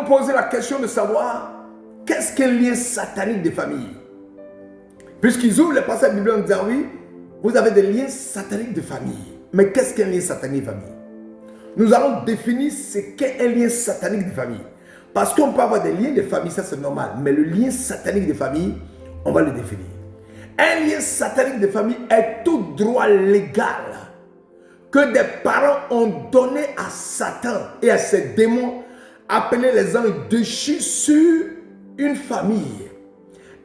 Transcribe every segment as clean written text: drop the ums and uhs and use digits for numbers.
poser la question de savoir qu'est-ce qu'un lien satanique de famille. Puisqu'ils ouvrent les passages bibliques en disant oui, vous avez des liens sataniques de famille. Mais qu'est-ce qu'un lien satanique de famille? Nous allons définir ce qu'est un lien satanique de famille. Parce qu'on peut avoir des liens de famille, ça c'est normal. Mais le lien satanique de famille, on va le définir. Un lien satanique de famille est tout droit légal que des parents ont donné à Satan et à ses démons, appelés les anges déchus, sur une famille.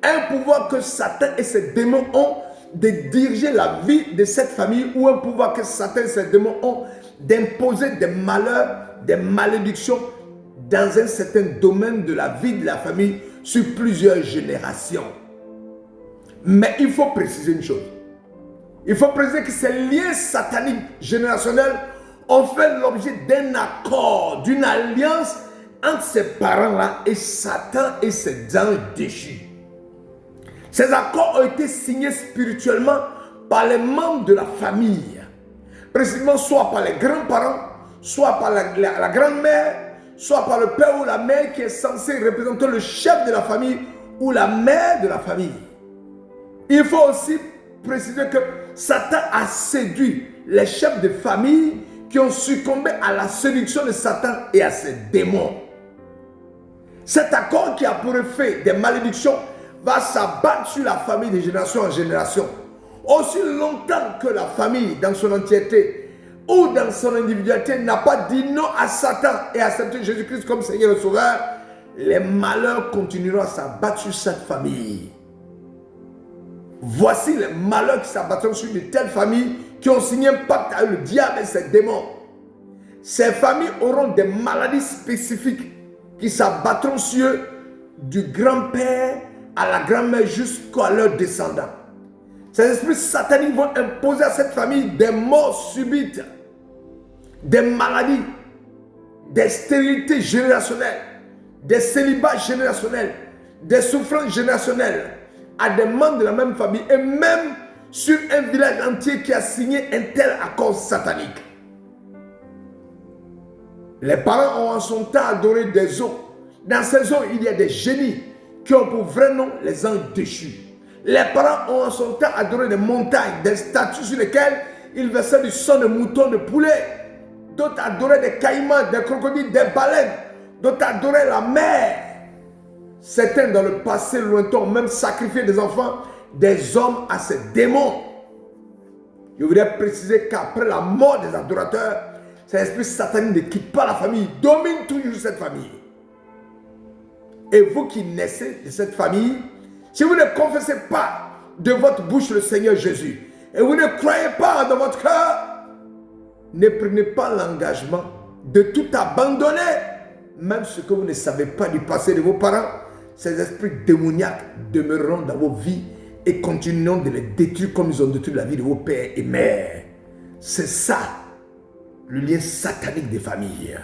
Un pouvoir que Satan et ses démons ont de diriger la vie de cette famille, ou un pouvoir que Satan et ses démons ont d'imposer des malheurs, des malédictions dans un certain domaine de la vie de la famille sur plusieurs générations. Mais il faut préciser une chose. Il faut préciser que ces liens sataniques générationnels ont fait l'objet d'un accord, d'une alliance entre ces parents-là et Satan et ses anges déchus. Ces accords ont été signés spirituellement par les membres de la famille. Précisément soit par les grands-parents, soit par la grand-mère, soit par le père ou la mère qui est censé représenter le chef de la famille ou la mère de la famille. Il faut aussi préciser que Satan a séduit les chefs de famille qui ont succombé à la séduction de Satan et à ses démons. Cet accord qui a pour effet des malédictions va s'abattre sur la famille de génération en génération. Aussi longtemps que la famille dans son entièreté ou dans son individualité n'a pas dit non à Satan et accepté Jésus-Christ comme Seigneur et Sauveur, les malheurs continueront à s'abattre sur cette famille. Voici les malheurs qui s'abattront sur de telles familles qui ont signé un pacte avec le diable et ses démons. Ces familles auront des maladies spécifiques qui s'abattront sur eux, du grand-père à la grand-mère jusqu'à leurs descendants. Ces esprits sataniques vont imposer à cette famille des morts subites, des maladies, des stérilités générationnelles, des célibats générationnels, des souffrances générationnelles à des membres de la même famille et même sur un village entier qui a signé un tel accord satanique. Les parents ont en son temps adoré des eaux. Dans ces eaux, il y a des génies qui ont pour vrai nom les anges déchus. Les parents ont en son temps adoré des montagnes, des statues sur lesquelles ils versaient du sang de mouton, de poulet. D'autres adoraient des caïmans, des crocodiles, des baleines. D'autres adoraient la mer. Certains dans le passé lointain ont même sacrifié des enfants, des hommes à ces démons. Je voudrais préciser qu'après la mort des adorateurs, ces esprits sataniques ne quittent pas la famille, ils dominent toujours cette famille. Et vous qui naissez de cette famille, si vous ne confessez pas de votre bouche le Seigneur Jésus, et vous ne croyez pas dans votre cœur, ne prenez pas l'engagement de tout abandonner, même ce que vous ne savez pas du passé de vos parents. Ces esprits démoniaques demeureront dans vos vies et continueront de les détruire comme ils ont détruit la vie de vos pères et mères. C'est ça, le lien satanique des familles.